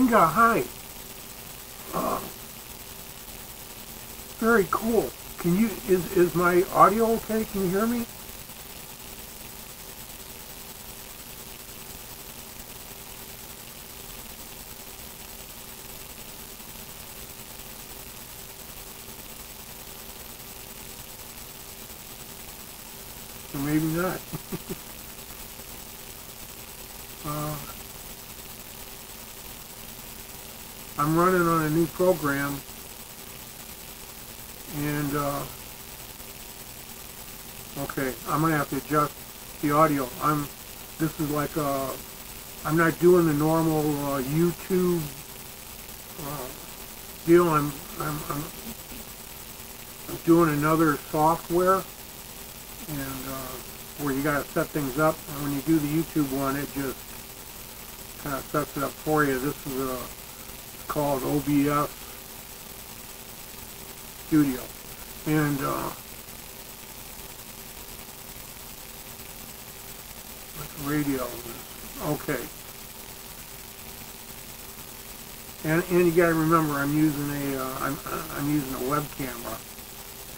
Inga, hi. Uh, very cool. Can you, is my audio okay? Can you hear me? Or maybe not. uh, I'm running on a new program, and okay, I'm gonna have to adjust the audio. This is like I'm not doing the normal YouTube deal. I'm doing another software, and where you gotta set things up, and when you do the YouTube one, it just kind of sets it up for you. This is it's called OBS Studio, and radio. Okay, and you got to remember, I'm using I'm using a web camera,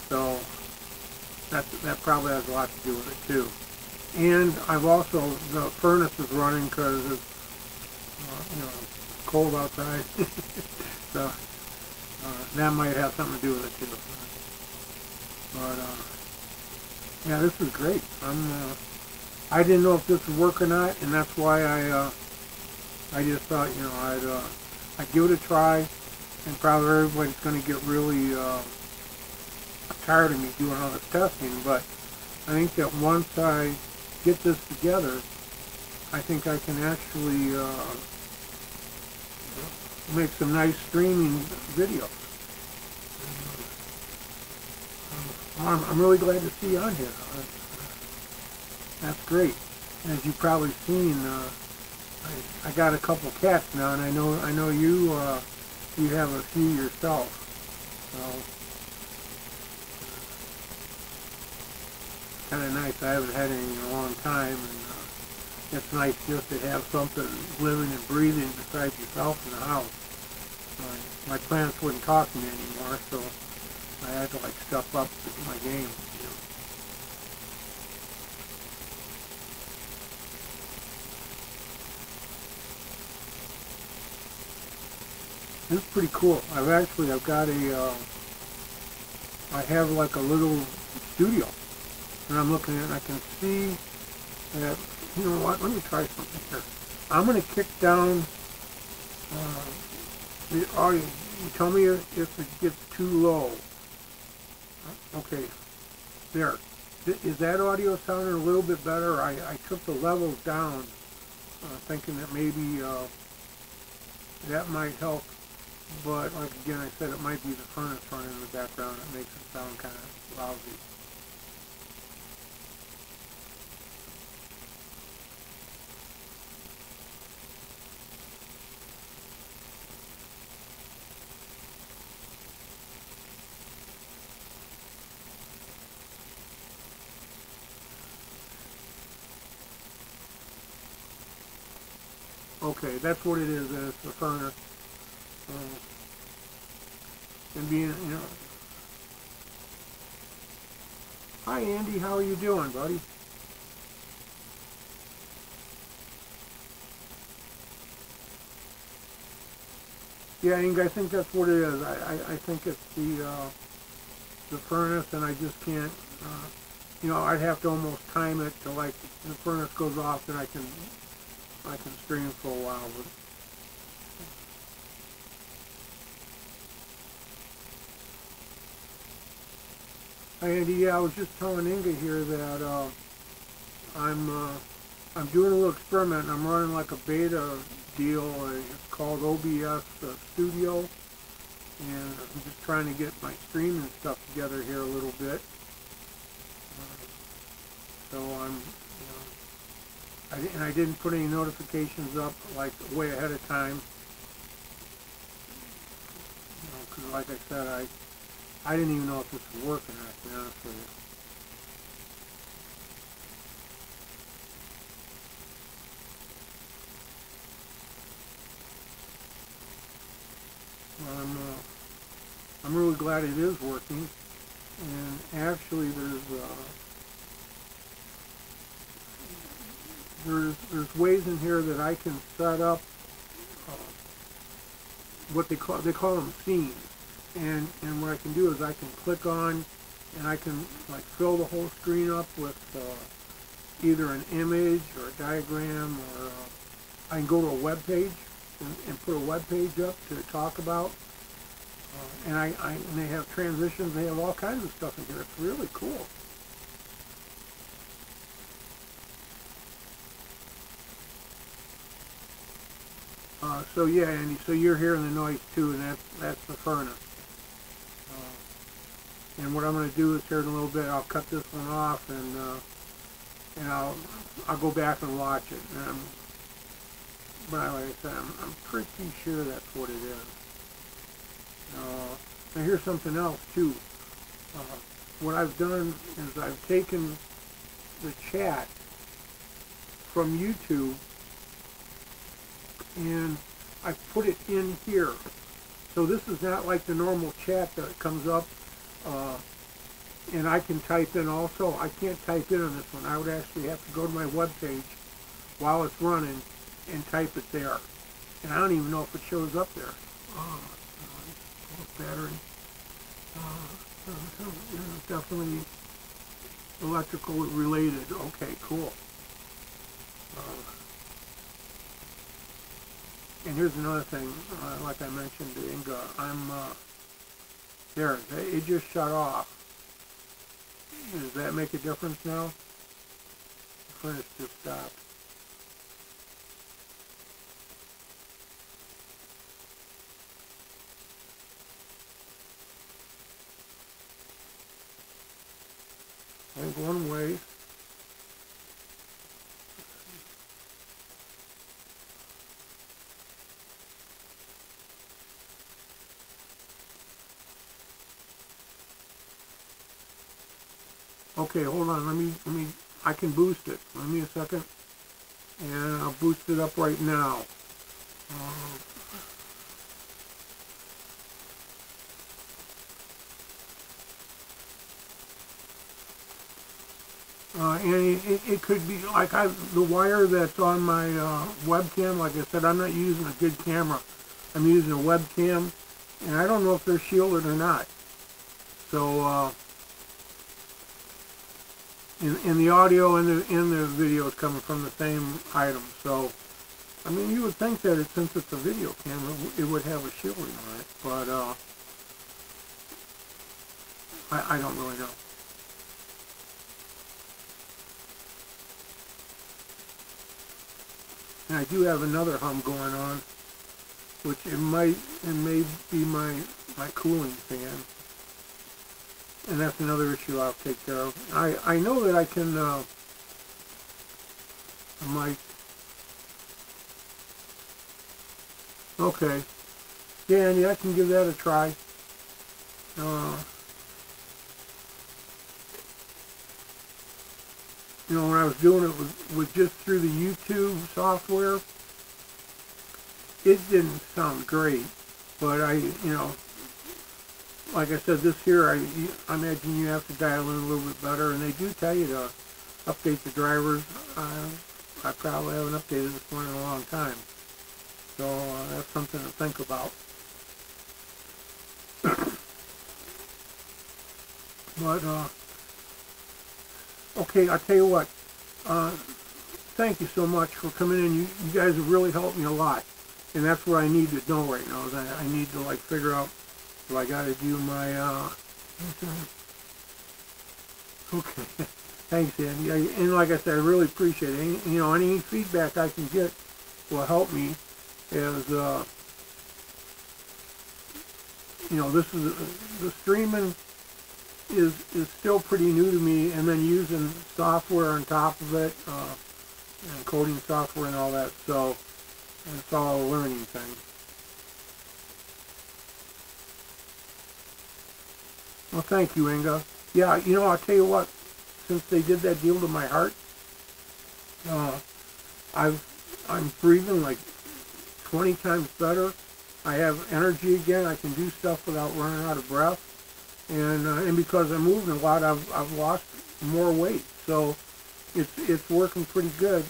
so that probably has a lot to do with it too. And I've also, the furnace is running because it's cold outside, so that might have something to do with it too. But yeah, this is great. I didn't know if this would work or not, and that's why I just thought, I'd give it a try, and probably everybody's going to get really tired of me doing all this testing, but I think that once I get this together, I think I can actually make some nice streaming videos. I'm really glad to see you on here. That's great. As you've probably seen, I got a couple cats now, and I know you you have a few yourself. So kind of nice. I haven't had any in a long time, and it's nice just to have something living and breathing besides yourself in the house. My plants wouldn't talk to me anymore, so I had to step up my game. This is pretty cool. I've got I have like a little studio, and I'm looking at it, and I can see that, you know what, let me try something here. I'm going to kick down the audio. You tell me if it gets too low. Okay, there. Is that audio sounding a little bit better? I took the levels down, thinking that maybe that might help. But like again, I said, it might be the furnace running in the background that makes it sound kind of lousy. Okay, that's what it is. It's the furnace. And being, hi Andy, how are you doing, buddy? Yeah, Inge, I think that's what it is. I think it's the furnace, and I just can't. I'd have to almost time it to the furnace goes off, then I can stream for a while. But hey Andy, yeah, I was just telling Inga here that I'm doing a little experiment. I'm running like a beta deal. It's called OBS Studio, and I'm just trying to get my streaming stuff together here a little bit. So I didn't put any notifications up way ahead of time. Because like I said, I didn't even know if this would work or not, to be honest with you. I'm really glad it is working. And actually, there's ways in here that I can set up what they call them scenes. And what I can do is I can click on, and I can like fill the whole screen up with either an image or a diagram, or I can go to a web page and put a web page up to talk about. And and they have transitions. They have all kinds of stuff in here. It's really cool. So yeah, Andy. So you're hearing the noise too, and that's the furnace. And what I'm going to do is here in a little bit, I'll cut this one off, and I'll go back and watch it. But like I said, I'm pretty sure that's what it is. Now here's something else too. What I've done is I've taken the chat from YouTube and I put it in here. So this is not like the normal chat that comes up, and I can type in also. I can't type in on this one. I would actually have to go to my web page while it's running and type it there. And I don't even know if it shows up there. Battery. Definitely electrical related. Okay, cool. And here's another thing, like I mentioned to Inga, there, it just shut off. Does that make a difference now? The furnace just stopped. I think one way. Okay, hold on. Let me. I can boost it. Let me a second, and I'll boost it up right now. And it could be like the wire that's on my webcam. Like I said, I'm not using a good camera. I'm using a webcam, and I don't know if they're shielded or not. So. And the audio and the video is coming from the same item. So, I mean, you would think that since it's a video camera, it would have a shielding on it, but I don't really know. And I do have another hum going on, which it may be my cooling fan. And that's another issue I'll take care of. I know that I can, I might, okay. Yeah, Andy, I can give that a try. You know, when I was doing it was just through the YouTube software, it didn't sound great. But you know, like I said, this here, I imagine you have to dial in a little bit better, and they do tell you to update the drivers. I probably haven't updated this one in a long time, so that's something to think about. But, okay, I'll tell you what, thank you so much for coming in. You guys have really helped me a lot, and that's what I need to know right now, is I need to, like, figure out, so I got to do my, okay, thanks, Andy. And like I said, I really appreciate it. You know, any feedback I can get will help me, as, you know, this is, the streaming is still pretty new to me, and then using software on top of it, and coding software and all that, so it's all a learning thing. Well, thank you, Inga. Yeah, you know, I'll tell you what, since they did that deal to my heart, I'm breathing like 20 times better. I have energy again. I can do stuff without running out of breath. And because I'm moving a lot, I've lost more weight. So it's working pretty good.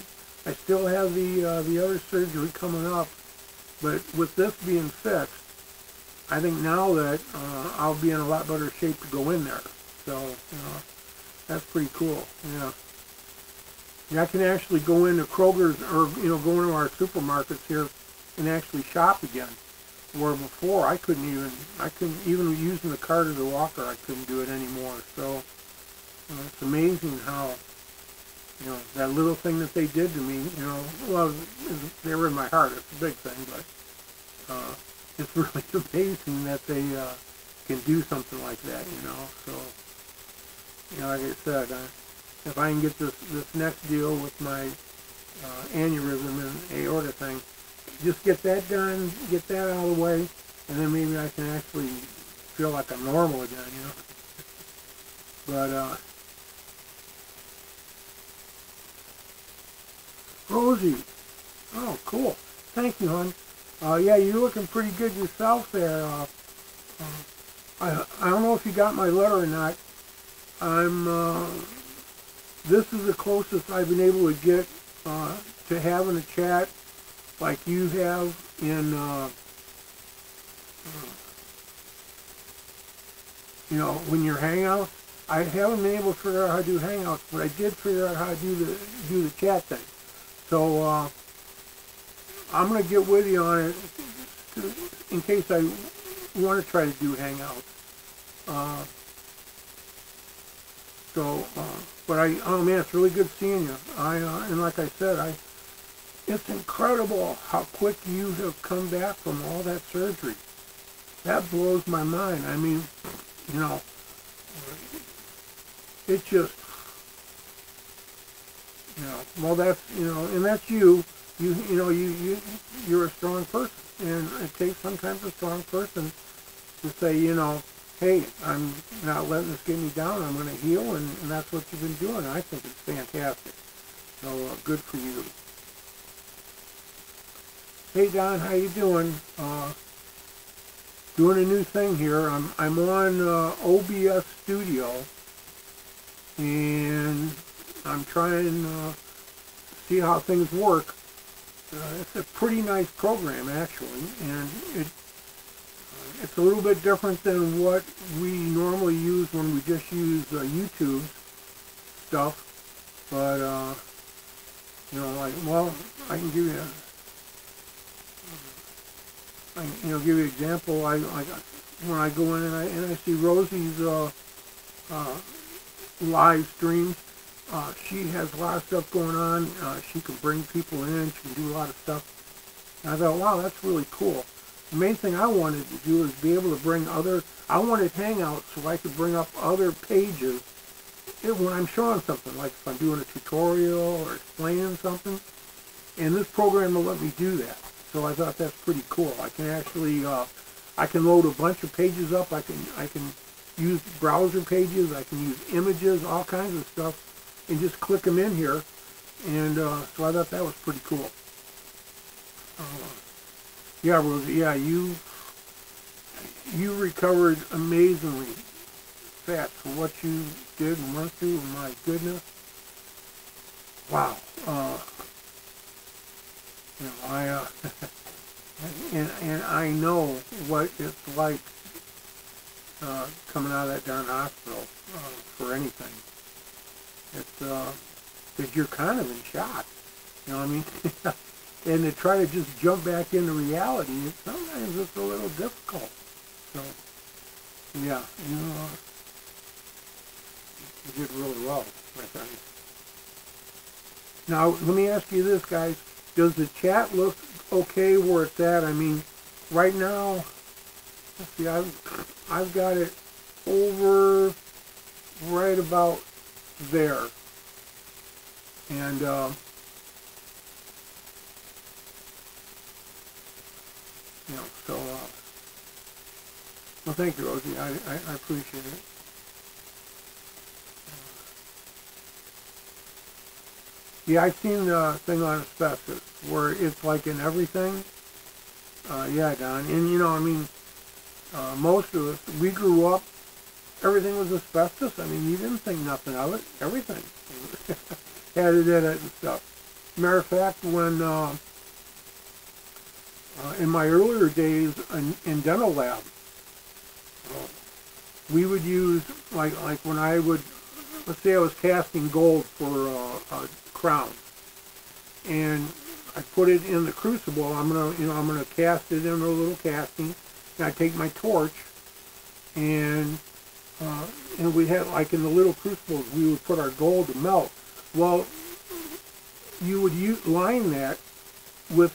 I still have the other surgery coming up, but with this being fixed, I think now that I'll be in a lot better shape to go in there. So that's pretty cool. Yeah. I can actually go into Kroger's or go into our supermarkets here and actually shop again. Where before I couldn't even using the cart as a walker, I couldn't do it anymore. So it's amazing how that little thing that they did to me. Well, they were in my heart. It's a big thing, but it's really amazing that they can do something like that. So like I said, if I can get this next deal with my aneurysm and aorta thing, just get that done, get that out of the way, and then maybe I can actually feel like I'm normal again, But, Rosie, oh, cool. Thank you, hon. Yeah, you're looking pretty good yourself there. I don't know if you got my letter or not. This is the closest I've been able to get to having a chat like you have in, when you're hangouts. I haven't been able to figure out how to do hangouts, but I did figure out how to do the chat thing. So I'm going to get with you on it in case I want to try to do hangouts. But oh man, it's really good seeing you. And like I said, it's incredible how quick you have come back from all that surgery. That blows my mind. I mean, it just, well, that's, and that's you. You're a strong person, and it takes sometimes a strong person to say, hey, I'm not letting this get me down. I'm going to heal, and that's what you've been doing. I think it's fantastic. So good for you. Hey Don, how you doing? Doing a new thing here. I'm on OBS Studio, and I'm trying to see how things work. It's a pretty nice program actually, and it's a little bit different than what we normally use when we just use YouTube stuff. But I can give you. Give you an example. When I go in and I see Rosie's live streams, she has a lot of stuff going on. She can bring people in. She can do a lot of stuff. And I thought, wow, that's really cool. The main thing I wanted to do is be able to bring I wanted Hangouts so I could bring up other pages when I'm showing something, like if I'm doing a tutorial or explaining something. And this program will let me do that. So I thought that's pretty cool. I can actually, I can load a bunch of pages up. I can use browser pages. I can use images, all kinds of stuff, and just click them in here. And so I thought that was pretty cool. Yeah, Rosie. Yeah, you recovered amazingly fast for what you did and went through. My goodness. Wow. And I know what it's like coming out of that darn hospital for anything. It's because you're kind of in shock, you know what I mean? And to try to just jump back into reality, sometimes it's a little difficult. So, yeah, you did really well, I think. Now, let me ask you this, guys. Does the chat look okay where it's at? I mean, right now, let's see, I've got it over right about there. And, so, well, thank you, Rosie. I appreciate it. Yeah, I've seen the thing on asbestos where it's like in everything. Yeah, Don. And you know, I mean, most of us, we grew up, everything was asbestos. I mean, you didn't think nothing of it. Everything had it in it and stuff. Matter of fact, when in my earlier days in dental lab, we would use, like when I would, let's say I was casting gold for a crown, and I put it in the crucible. I'm gonna cast it in a little casting, and I take my torch, and we had, like in the little crucibles, we would put our gold to melt. Well, you would line that with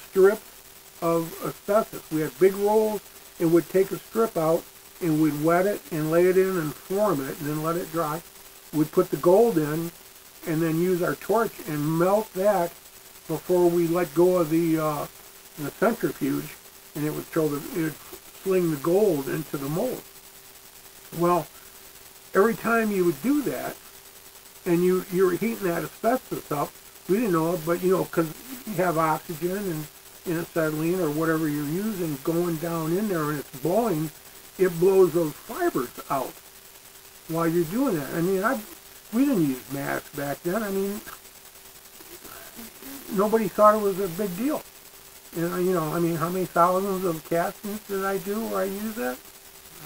strips of asbestos. We had big rolls, and would take a strip out, and we'd wet it and lay it in and form it, and then let it dry. We'd put the gold in, and then use our torch and melt that before we let go of the centrifuge, and it would sling the gold into the mold. Well, every time you would do that, and you were heating that asbestos up, we didn't know it, but you know, because you have oxygen and acetylene or whatever you're using going down in there, and it's blowing, it blows those fibers out while you're doing that. I mean, we didn't use masks back then. I mean, nobody thought it was a big deal. And you know, I mean, how many thousands of castings did I do where I used that?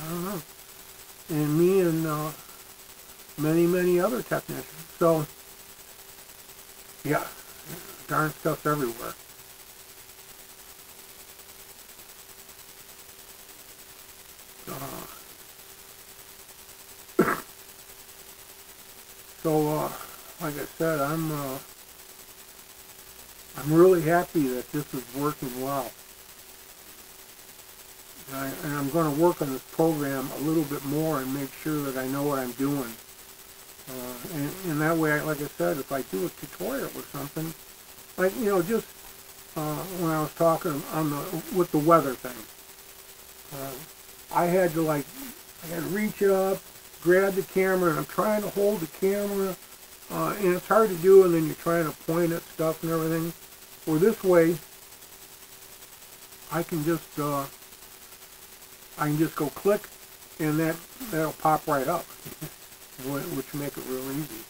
I don't know. And me and many other technicians. So, yeah, darn stuff's everywhere. So, like I said, I'm really happy that this is working well. And I'm going to work on this program a little bit more and make sure that I know what I'm doing. And that way, like I said, if I do a tutorial or something, like, you know, just when I was talking with the weather thing, I had to reach up, grab the camera, and I'm trying to hold the camera, and it's hard to do, and then you're trying to point at stuff and everything. Well, this way, I can just go click, and that'll pop right up, which make it real easy.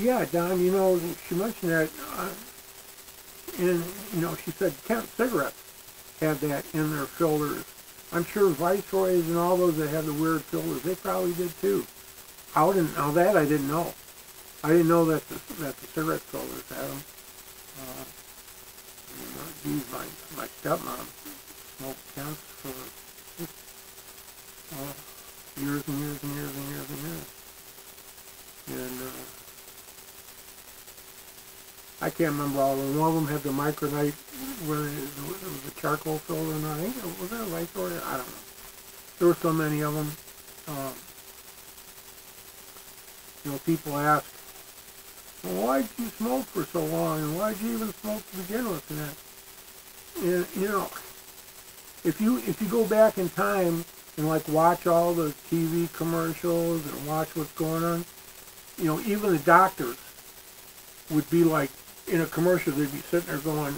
Yeah, Don, you know, she mentioned that, and, you know, she said Kent cigarettes had that in their filters. I'm sure Viceroys and all those that have the weird filters, they probably did too. Now that I didn't know. I didn't know that the cigarette filters had them. Geez, my stepmom smoked Kents for years and years and years and years and years. And I can't remember all of them. One of them had the micronite where it was a charcoal filter, and I think was that a Viceroy? I don't know. There were so many of them. You know, people ask, well, why did you smoke for so long, and why did you even smoke to begin with? And you know, if you go back in time and like watch all the TV commercials and watch what's going on, you know, even the doctors would be like, in a commercial, they'd be sitting there going,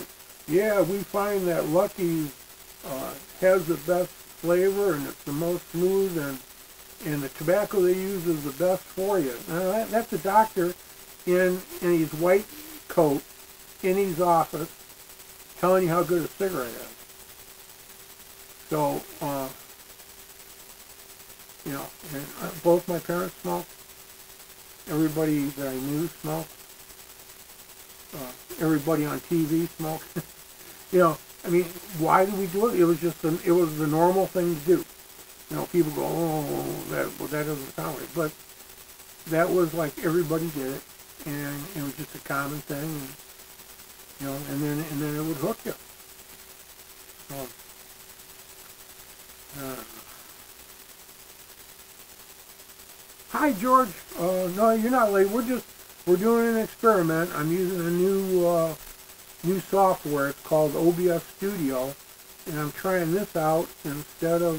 yeah, we find that Lucky's has the best flavor, and it's the most smooth, and the tobacco they use is the best for you. Now, that's a doctor in his white coat in his office telling you how good a cigarette is. So, you know, and both my parents smoked. Everybody that I knew smoked. Everybody on TV smoked. You know, I mean, why did we do it? It was just it was the normal thing to do. You know, people go, oh, that doesn't sound right, but that was like everybody did it, and it was just a common thing, and, you know, and then it would hook you. So, hi, George. No, you're not late. We're doing an experiment. I'm using a new software. It's called OBS Studio, and I'm trying this out instead of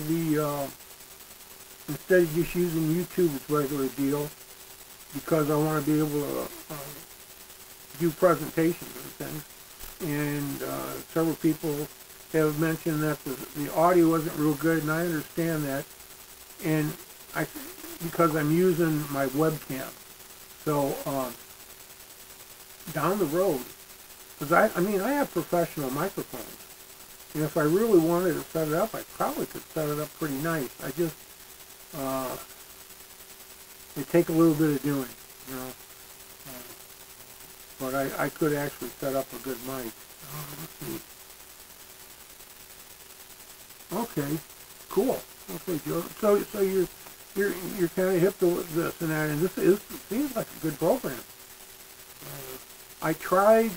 just using YouTube's regular deal, because I want to be able to do presentations and things, and several people have mentioned that the audio wasn't real good, and I understand that, and because I'm using my webcam, so down the road, because I mean I have professional microphones, and if I really wanted to set it up, I probably could set it up pretty nice. I just it take a little bit of doing, you know. But I could actually set up a good mic. Let's see. Okay, cool. Okay, Joe. So you're kind of hip to this and that, and this seems like a good program. I tried.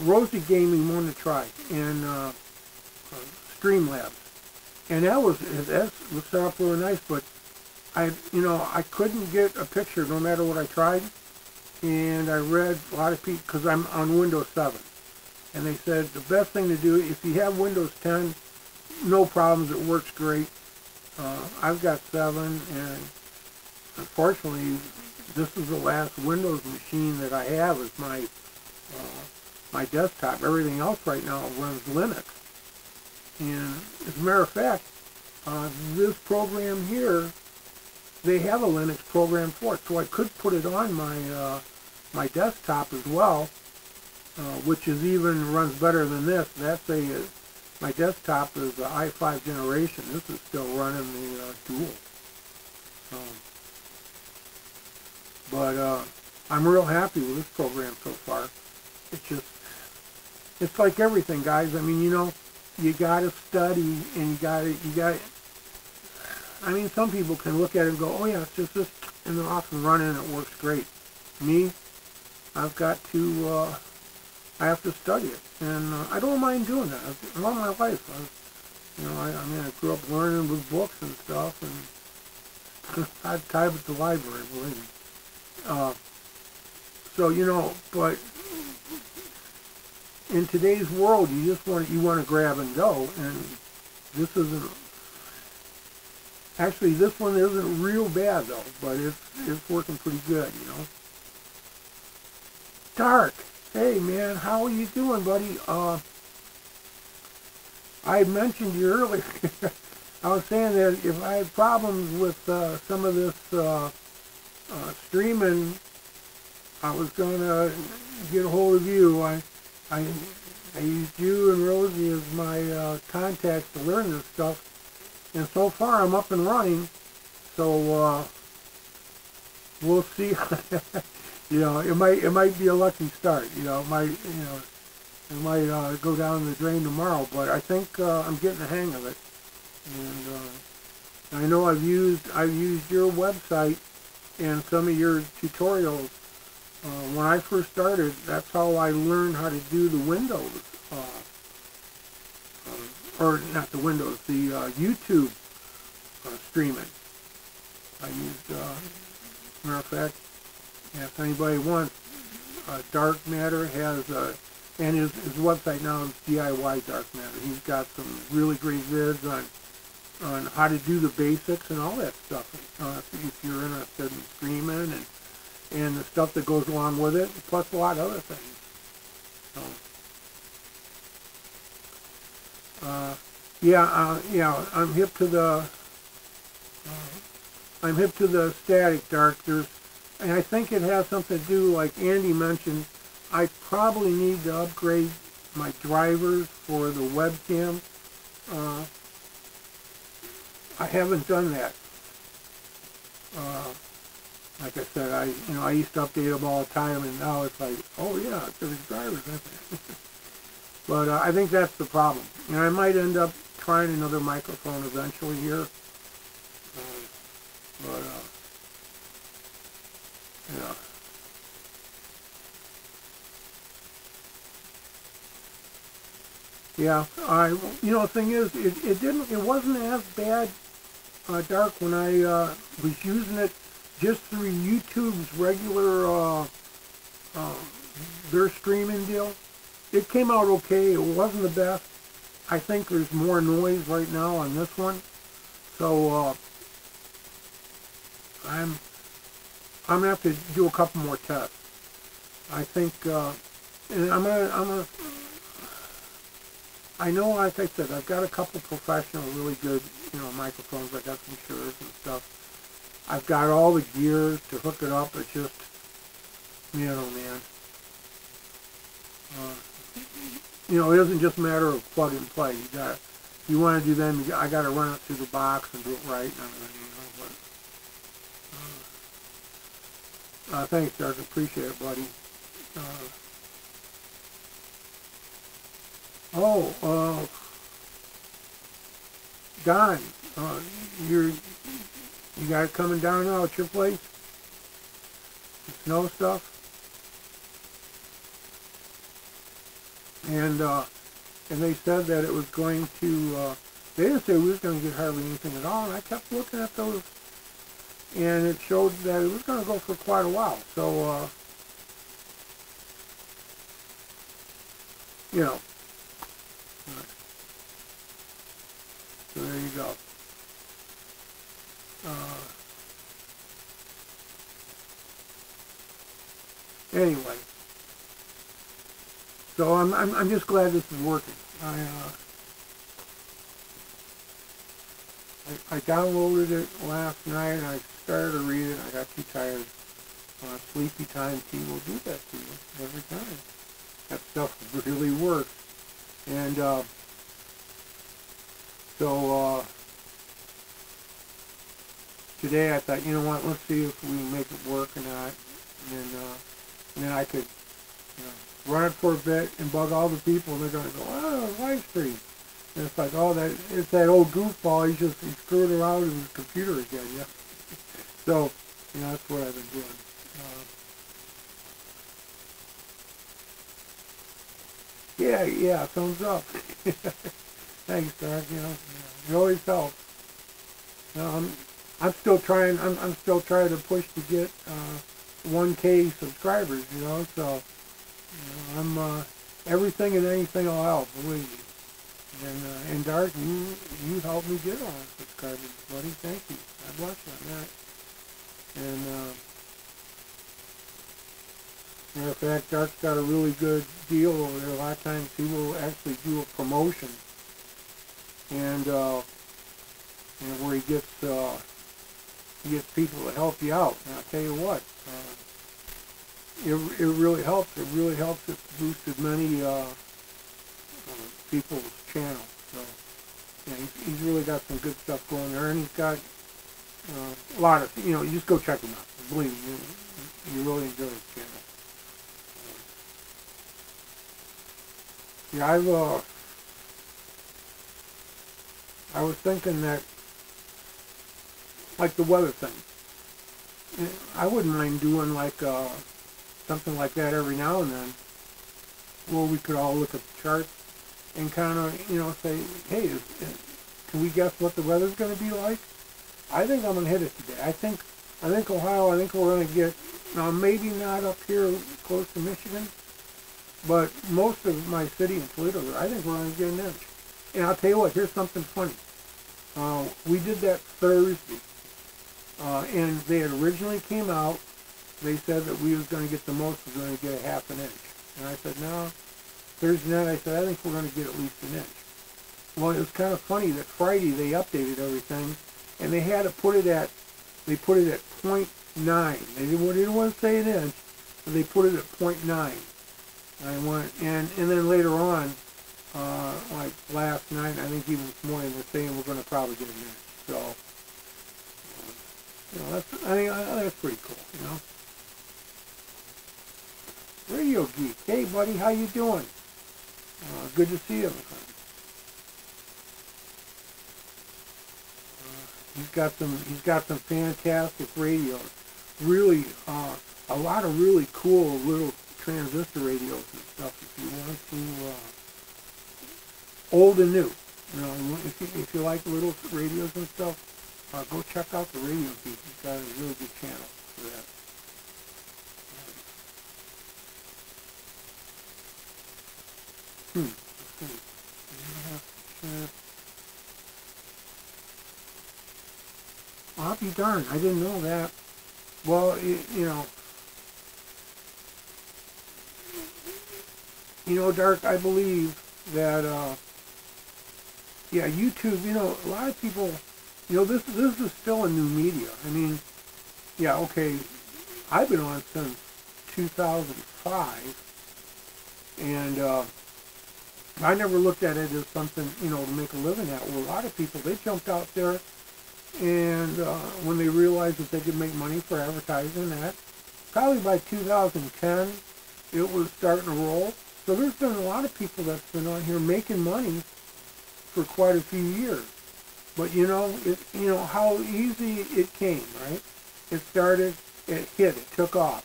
Rosie gave me one to try, and Streamlabs, and that was set up really nice. But I couldn't get a picture no matter what I tried. And I read a lot of people, because I'm on Windows 7, and they said the best thing to do, if you have Windows 10, no problems, it works great. I've got 7, and unfortunately, this is the last Windows machine that I have as my desktop. Everything else right now runs Linux. And as a matter of fact, this program here, they have a Linux program for it, so I could put it on my desktop as well, which is even runs better than this. My desktop is the i5 generation. This is still running the dual. But I'm real happy with this program so far. It's like everything, guys. I mean, you gotta study, and you got. I mean, some people can look at it and go, oh yeah, it's just this, and they're off and running, and it works great. Me, I've got to, I have to study it, and I don't mind doing that. All my life, I grew up learning with books and stuff, and I'd type at the library, believe me. So, but in today's world, you want to grab and go, and this isn't. Actually, this one isn't real bad though, but it's working pretty good, Dark, hey man, how are you doing, buddy? I mentioned you earlier. I was saying that if I had problems with some of this streaming, I was gonna get a hold of you. I used you and Rosie as my contacts to learn this stuff. And so far, I'm up and running, so we'll see. It might be a lucky start. It might go down the drain tomorrow. But I think I'm getting the hang of it. And I know I've used your website and some of your tutorials. When I first started, that's how I learned how to do the Windows. Or not the Windows, the YouTube streaming. I used, matter of fact, if anybody wants, Dark Matter has, and his website now is DIY Dark Matter. He's got some really great vids on how to do the basics and all that stuff. If you're interested in streaming and the stuff that goes along with it, plus a lot of other things. So. I'm hip to the static dark. And I think it has something to do, like Andy mentioned, I probably need to upgrade my drivers for the webcam. I haven't done that. Like I said, I used to update them all the time, and now it's like, oh yeah, there's drivers. But I think that's the problem. And I might end up trying another microphone eventually here. The thing is, it wasn't as bad, Dark, when I was using it just through YouTube's regular, their streaming deal. It came out okay. It wasn't the best. I think there's more noise right now on this one. So I'm gonna have to do a couple more tests. I think, and I know, like I said, I've got a couple professional, really good, microphones. I got some Sures and stuff. I've got all the gear to hook it up. It's just, man, oh man. It isn't just a matter of plug and play. You want to do them, I got to run it through the box and do it right and everything, but, thanks, Doug. Appreciate it, buddy. Don, you got it coming down now at your place? The snow stuff? And they said that it was going to, they didn't say we was going to get hardly anything at all, and I kept looking at those, and it showed that it was going to go for quite a while. So, so there you go. Anyway, so I'm just glad this is working. I downloaded it last night and I started to read it. I got too tired. Sleepy time tea will do that to you every time. That stuff really works. And so today I thought, you know what, let's see if we can make it work or not. And then I could run it for a bit and bug all the people, and they're going to go, oh, live stream. And it's like, oh, it's that old goofball. He screwed around with his computer again. Yeah. So, that's what I've been doing. Yeah, thumbs up. Thanks, Doug. It always helps. I'm still trying. I'm still trying to push to get 1K subscribers. So I'm everything and anything will help. Believe me. And Dark, you helped me get on subscribers, buddy. Thank you. God bless you on that. And matter of fact, Dark's got a really good deal over there. A lot of times he will actually do a promotion, and where he gets people to help you out. And I'll tell you what, it really helps. It really helps. It's boosted many people's channel. So yeah, he's really got some good stuff going there, and he's got a lot of, you just go check him out. Believe me, you really enjoy his channel. Yeah, I was thinking that, like the weather thing, I wouldn't mind doing like something like that every now and then, where we could all look at the charts and kind of, say, hey, can we guess what the weather's going to be like? I think I'm going to hit it today. I think Ohio, I think we're going to get, now maybe not up here close to Michigan, but most of my city in Toledo, I think we're going to get an inch. And I'll tell you what, here's something funny. We did that Thursday, and they had originally came out, they said that we was going to get the most, we were going to get a half an inch. And I said, no. Thursday night, I said, I think we're going to get at least an inch. Well, it was kind of funny that Friday they updated everything, and they had to put it at, they put it at 0.9. They didn't want to say an inch, but they put it at 0.9. And then later on, like last night, I think even this morning, they're saying we're going to probably get an inch. So, I think that's pretty cool, Radio Geek, hey buddy, how you doing? Good to see you, my friend. He's got some fantastic radios. Really, a lot of really cool little transistor radios and stuff. If you want to, old and new. If you like little radios and stuff, go check out the Radio Geek. He's got a really good channel for that. I'll be darned, I didn't know that. Well, Dark, I believe that, yeah, YouTube, a lot of people, this is still a new media. I mean, yeah, okay, I've been on since 2005, and I never looked at it as something, to make a living at. Well, a lot of people, they jumped out there, and when they realized that they could make money for advertising that, probably by 2010, it was starting to roll. So there's been a lot of people that's been on here making money for quite a few years. But how easy it came, right? It started, it hit, it took off.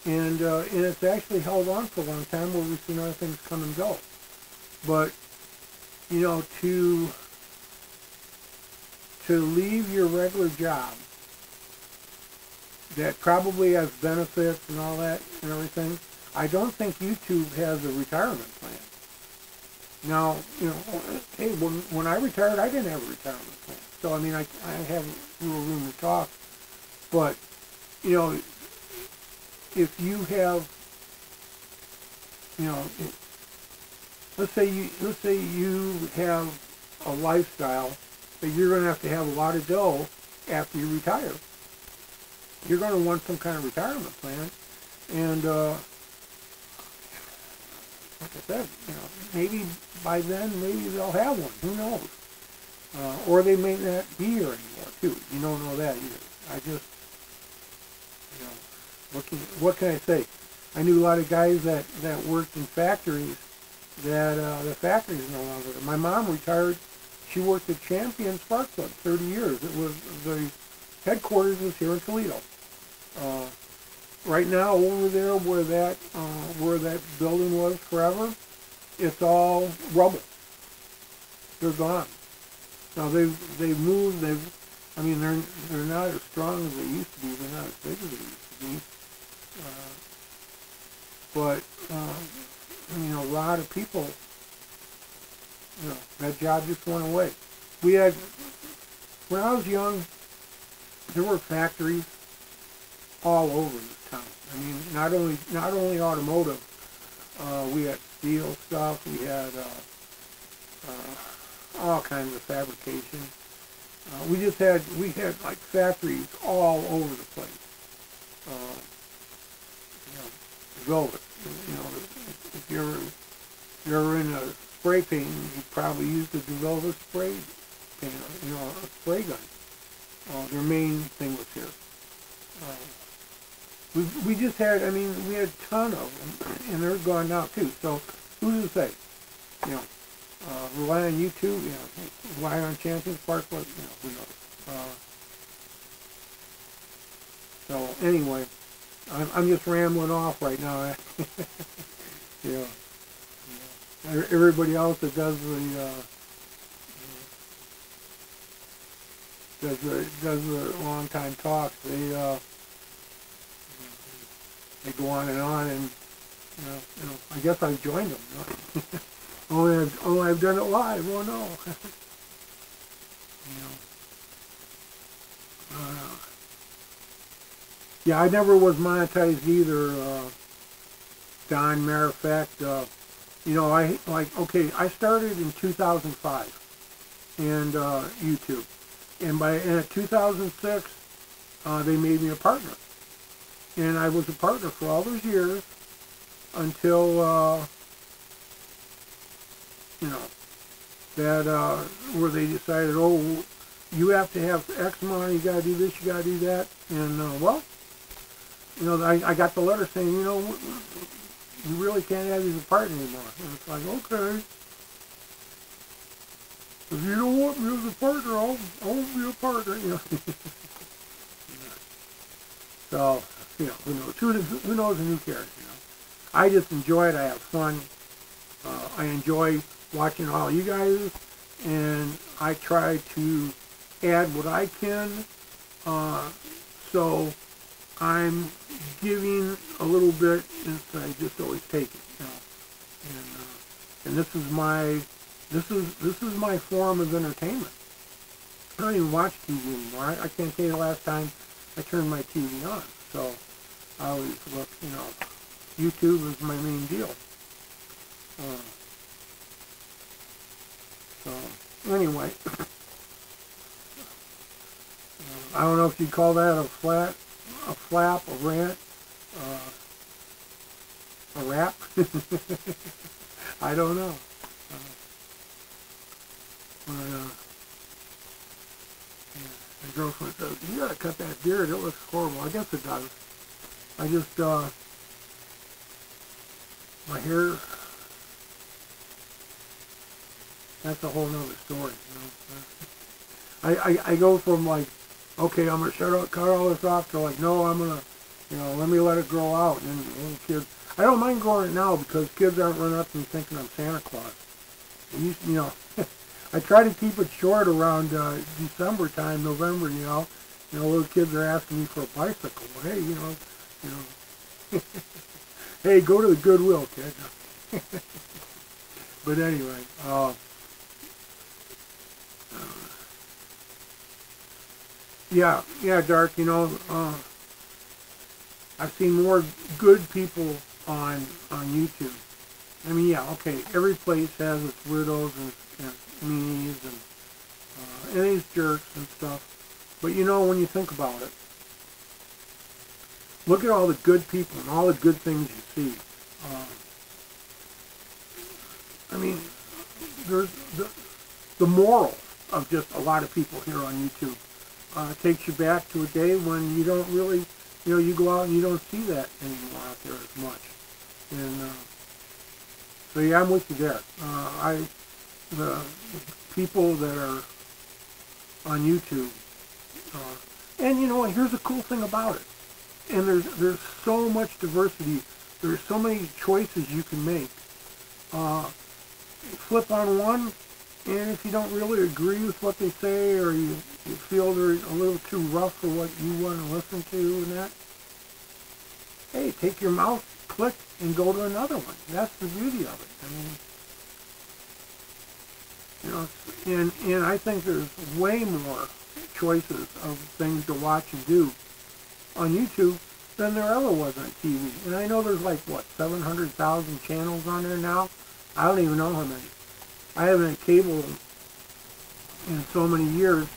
And it's actually held on for a long time where we've seen other things come and go. But, to leave your regular job that probably has benefits and all that and everything, I don't think YouTube has a retirement plan. Now, hey, when I retired, I didn't have a retirement plan. So, I mean, I have a little room to talk. But, if you have, let's say you have a lifestyle that you're going to have a lot of dough after you retire. You're going to want some kind of retirement plan. And, like I said, maybe by then, maybe they'll have one. Who knows? Or they may not be here anymore, too. You don't know that either. I just, what can I say? I knew a lot of guys that worked in factories that the factories no longer. My mom retired. She worked at Champion Spark Plug 30 years. It was the headquarters was here in Toledo. Right now, over there where that building was forever, it's all rubble. They're gone. Now they've moved. They're not as strong as they used to be. They're not as big as they used to be. But a lot of people, that job just went away. When I was young, there were factories all over this town. I mean, not only automotive. We had steel stuff. We had all kinds of fabrication. We had like factories all over the place. Velvet. If you're ever in a spray paint, you probably used the DeVilva spray paint, a spray gun. Their main thing was here. We just had, we had a ton of them, and they're gone now too. So who's to say? Rely on YouTube, rely on Champion Spark Plug, who knows? So anyway, I'm just rambling off right now. Everybody else that does the long time talks, they go on, and I guess I've joined them. I've done it live. Oh no. Yeah, I never was monetized either, Don. Matter of fact, I started in 2005 and YouTube, and at 2006 they made me a partner, and I was a partner for all those years until where they decided, oh, you have to have X amount, you got to do this, you got to do that, and I got the letter saying, you really can't have you as a partner anymore. And it's like, okay, if you don't want me as a partner, I'll be a partner, So, who knows? Who knows and who cares, I just enjoy it. I have fun. I enjoy watching all you guys, and I try to add what I can. So I'm giving a little bit, and I just always take it, And this is my form of entertainment. I don't even watch TV anymore. I can't tell you the last time I turned my TV on. So I always look, YouTube is my main deal. Anyway, I don't know if you'd call that a flap, a rant, a rap. I don't know. My girlfriend says, you gotta cut that beard, it looks horrible. I guess it does. I just, my hair, that's a whole nother story, you know. I go from like, okay, I'm gonna cut all this off, to like, no, I'm gonna, you know, let me let it grow out. And kids, I don't mind growing it now because kids aren't running up to me thinking I'm Santa Claus. You know, I try to keep it short around December time, November. You know, little kids are asking me for a bicycle. Well, hey, you know, hey, go to the Goodwill, kid. But anyway, yeah, Dark. You know, I've seen more good people on YouTube. I mean, yeah, okay, every place has its weirdos and meanies and these jerks and stuff. But you know, when you think about it, look at all the good people and all the good things you see. I mean, there's the moral of just a lot of people here on YouTube. Takes you back to a day when you don't really, you know, you go out and you don't see that anymore out there as much. And so yeah, I'm with you there. The people that are on YouTube, and you know, here's the cool thing about it. And there's so much diversity. There's so many choices you can make. Flip on one, and if you don't really agree with what they say, or you feel they're a little too rough for what you want to listen to and that, hey, take your mouse, click, and go to another one. That's the beauty of it. I mean, you know, and I think there's way more choices of things to watch and do on YouTube than there ever was on TV. And I know there's like, what, 700,000 channels on there now? I don't even know how many. I haven't had cable in so many years.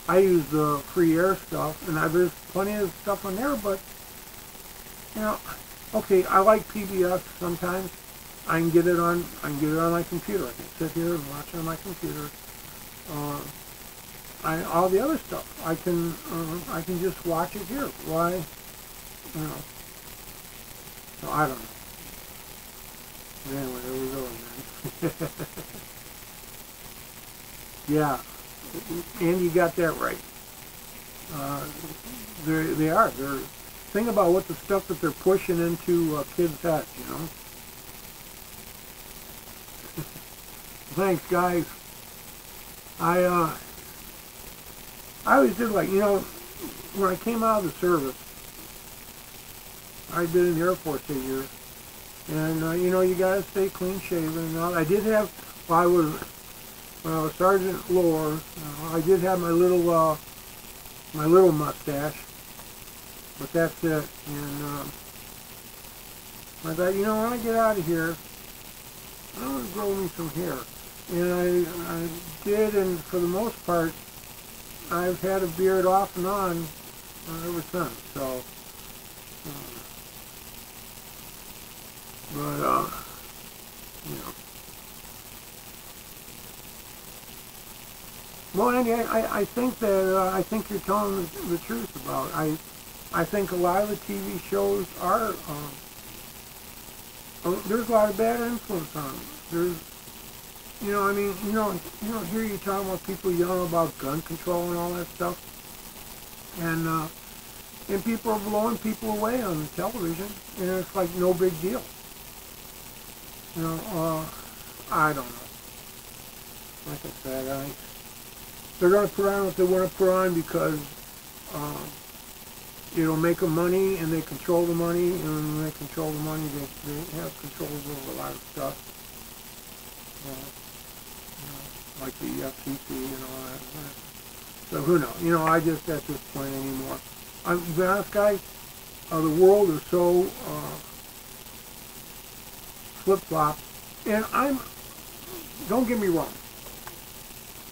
I use the free air stuff, and there's plenty of stuff on there, but, you know, okay, I like PBS sometimes. I can get it on my computer. I can sit here and watch it on my computer. All the other stuff, I can just watch it here. Why, you know, so I don't know. Anyway, there we go, man. Yeah, and you got that right. They are. Think about what the stuff that they're pushing into kids' heads, you know. Thanks, guys. I always did, like, you know, when I came out of the service, I'd been in the Air Force 8 years, and you know, you gotta stay clean shaven and all. I did have, when I was Sergeant Lore, I did have my little mustache, but that's it. And I thought, you know, when I get out of here, I want to grow me some hair. And I did, and for the most part, I've had a beard off and on ever since. So, but you know. Well, Andy, I think that I think you're telling the truth about it. I think a lot of the TV shows are there's a lot of bad influence on them. There's, you know, I mean, you know, here you talk about people yelling about gun control and all that stuff, and people are blowing people away on the television, and it's like no big deal. You know, I don't know. Like I said, they're going to put on what they want to put on because it'll make them money, and they control the money, and when they control the money, they have control over a lot of stuff, like the FCC and all that. So who knows? You know, I just at this point anymore. To be honest, guys, the world is so flip-flop, and don't get me wrong,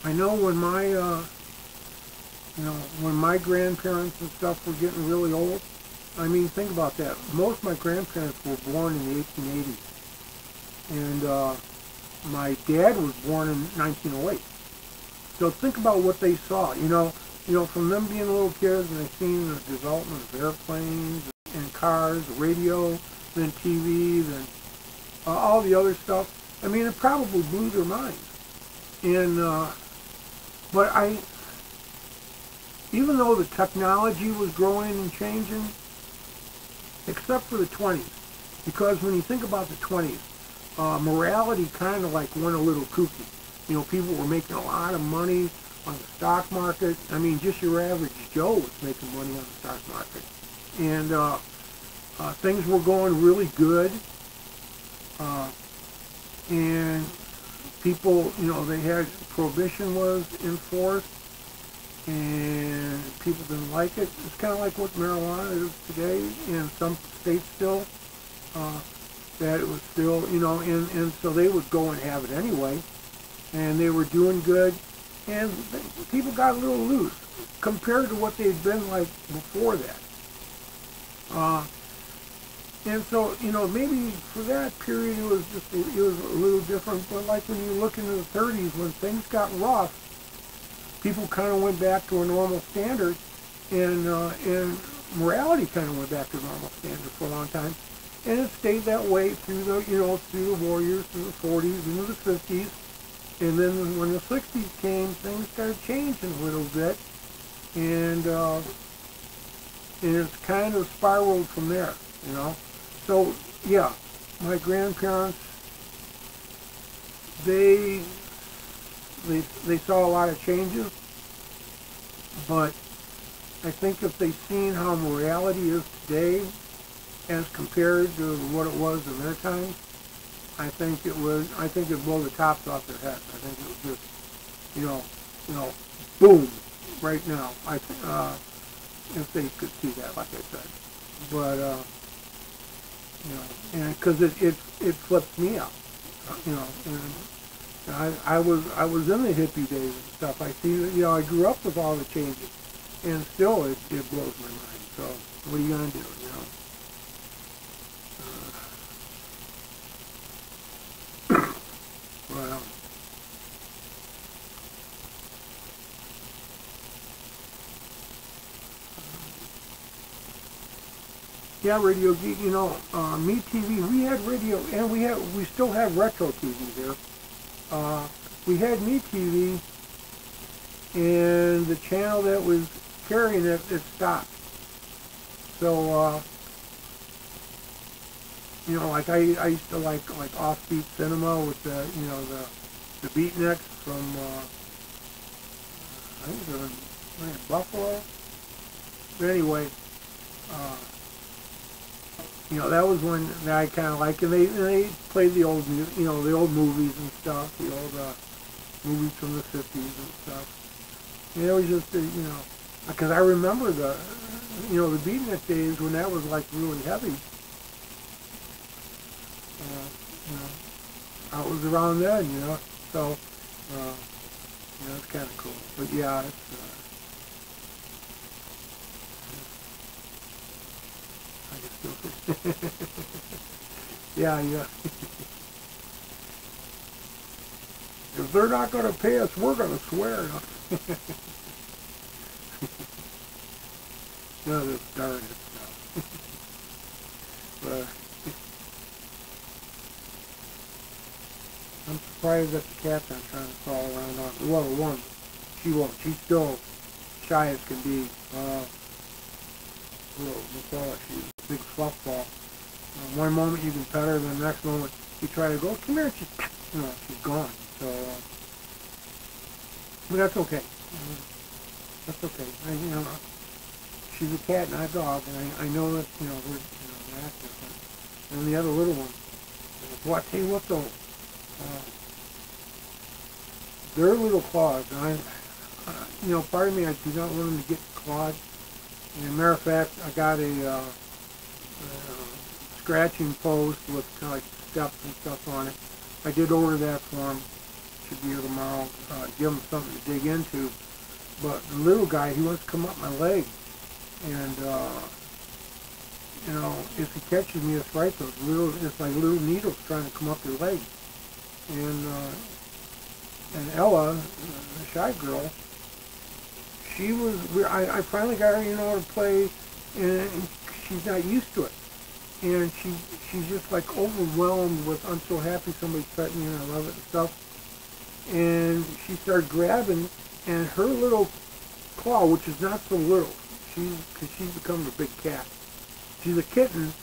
I know when when my grandparents and stuff were getting really old. I mean, think about that. Most of my grandparents were born in the 1880s, and my dad was born in 1908. So think about what they saw. From them being little kids, and they seen the development of airplanes and cars, radio, then TV, then all the other stuff. I mean, it probably blew their minds. And but even though the technology was growing and changing, except for the 20s, because when you think about the 20s, morality kind of like went a little kooky. People were making a lot of money on the stock market. I mean, just your average Joe was making money on the stock market. And things were going really good. And people, they had, prohibition was enforced, and people didn't like it. It's kind of like what marijuana is today in some states still, that it was still, and so they would go and have it anyway, and they were doing good, and people got a little loose compared to what they'd been like before that. And so, maybe for that period it was a little different, but like when you look into the 30s, when things got rough, people kind of went back to a normal standard, and morality kind of went back to normal standard for a long time, and it stayed that way through the, through the war years, through the 40s, into the 50s, and then when the 60s came, things started changing a little bit, and it's kind of spiraled from there, So, yeah, my grandparents, they saw a lot of changes, but I think if they'd seen how morality is today as compared to what it was in their time, I think it'd blow the tops off their heads. I think it would just, boom, right now. If they could see that, like I said. But, and because it flips me out, and I was in the hippie days and stuff. I see, I grew up with all the changes, and still it blows my mind. So what are you gonna do, Well, yeah, Radio Geek, Me TV, we had radio, and we still have retro TV here. We had Me TV, and the channel that was carrying it stopped. So, like I used to like Offbeat Cinema with the Beatniks from, I think they're in Buffalo. But anyway, that was one that I kind of liked, and they played the old, the old movies and stuff, the old movies from the 50s and stuff. And it was just, because I remember the Beatnik days when that was like really heavy. I was around then, so, it's kind of cool. But yeah, it's, yeah. If they're not going to pay us, we're going to swear. No, this darn it stuff. But I'm surprised that the cat's not trying to crawl around on. Well, one, she won't. She's still shy as can be. She's a big fluff ball. One moment you can pet her, then the next moment you try to go, come here, she's gone. So, but that's okay. That's okay. She's a cat, not a dog, and I know that, we're, that's different. And the other little one, well, I tell you what though, their little claws, and part of me, I do not want them to get clawed. As a matter of fact, I got a scratching post with kind of like steps and stuff on it. I did order that for them, should be here tomorrow. Give him something to dig into. But the little guy, he wants to come up my leg. And, you know, if he catches me, it's right. It's like little needles trying to come up your leg. And Ella, the shy girl, I finally got her, you know, to play, and she's not used to it. And she's just like overwhelmed with, I'm so happy somebody's petting you and I love it and stuff. And she started grabbing, and her little claw, which is not so little, because she's become a big cat. She's a kitten,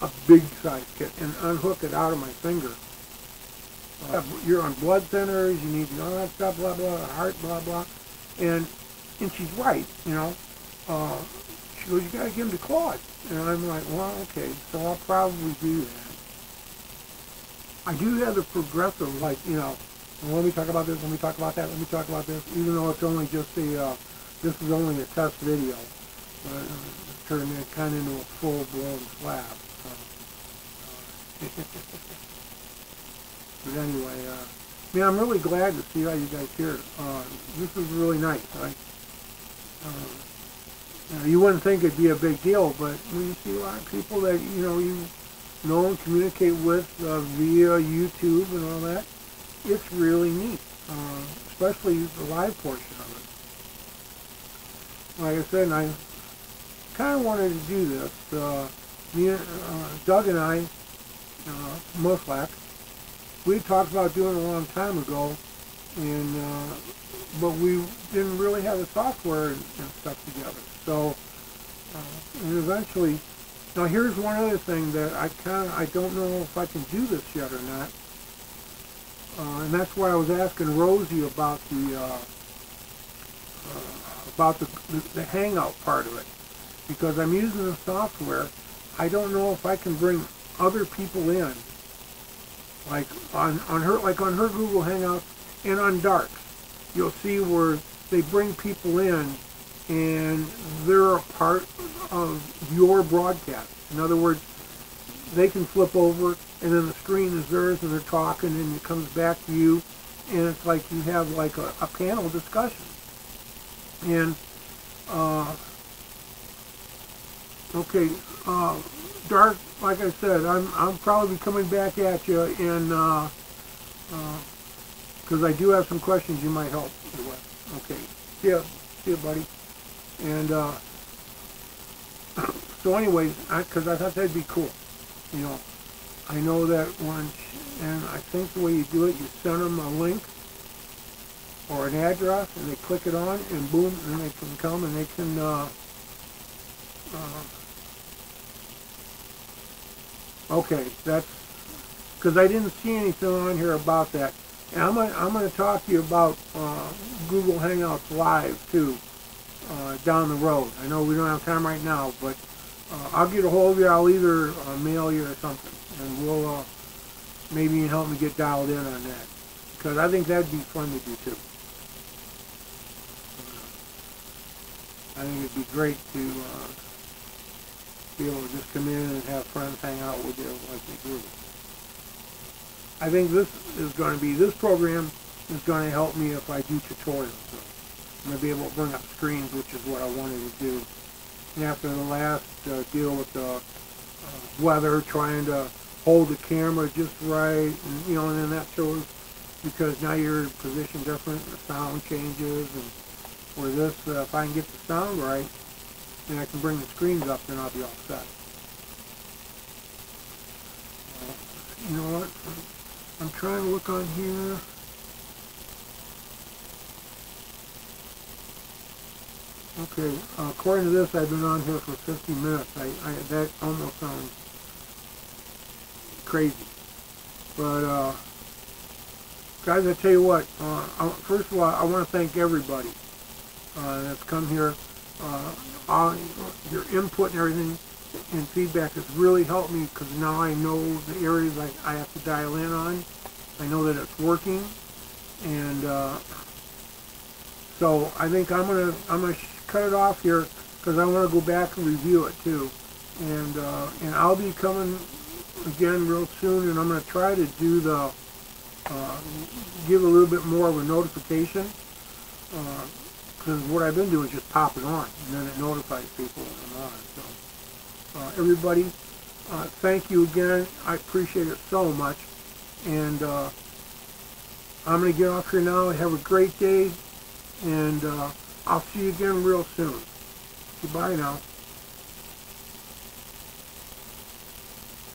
a big size kitten, and unhook it out of my finger. You're on blood thinners, you need all that stuff, blah, blah, heart, blah, blah. And she's right, you know. She goes, you got to give him the claws. And I'm like, well, okay, so I'll probably do that. I do have the progressive, like, you know, well, let me talk about this, let me talk about that, let me talk about this, even though it's only just this is only a test video. But it's turned it kind of into a full-blown slab. So, but anyway, man, I'm really glad to see all you guys here. This is really nice. You wouldn't think it'd be a big deal, but when you see a lot of people that you know and communicate with via YouTube and all that, it's really neat, especially the live portion of it. Like I said, I kind of wanted to do this. Doug and I, Muslak, we talked about doing it a long time ago, and but we didn't really have the software and stuff together. So, and eventually, now here's one other thing that I don't know if I can do this yet or not, and that's why I was asking Rosie about the Hangout part of it, because I'm using the software. I don't know if I can bring other people in, like on her Google Hangouts and on Darks. You'll see where they bring people in and they're a part of your broadcast. In other words, they can flip over and then the screen is theirs and they're talking and it comes back to you, and it's like you have like a panel discussion. And okay, Dark, like I said, I'm probably coming back at you, and because I do have some questions you might help me with. Okay, see ya, buddy. And so, anyways, because I thought that'd be cool. You know, I know that and I think the way you do it, you send them a link or an address, and they click it on, and boom, and they can come and they can. Okay, that's because I didn't see anything on here about that. And I'm gonna talk to you about Google Hangouts Live too down the road. I know we don't have time right now, but I'll get a hold of you. I'll either mail you or something, and we'll maybe you can help me get dialed in on that, because I think that'd be fun to do too. I think it'd be great to be able to just come in and have friends hang out with you like they do. I think this program is going to help me if I do tutorials. So I'm going to be able to bring up screens, which is what I wanted to do. And after the last deal with the weather, trying to hold the camera just right, and and then that shows, because now you're in position different, the sound changes, and where this, if I can get the sound right, then I can bring the screens up, then I'll be all set. You know what? I'm trying to look on here. Okay, according to this, I've been on here for 50 minutes. That almost sounds crazy. But, guys, I tell you what, first of all, I want to thank everybody that's come here. All your input and everything and feedback has really helped me, because now I know the areas I have to dial in on. I know that it's working, and so I think I'm gonna cut it off here, because I want to go back and review it too, and I'll be coming again real soon, and I'm going to try to do the give a little bit more of a notification, because what I've been doing is just pop it on, and then it notifies people when I'm on. So everybody, thank you again. I appreciate it so much. And I'm going to get off here now. Have a great day, and I'll see you again real soon. Goodbye now.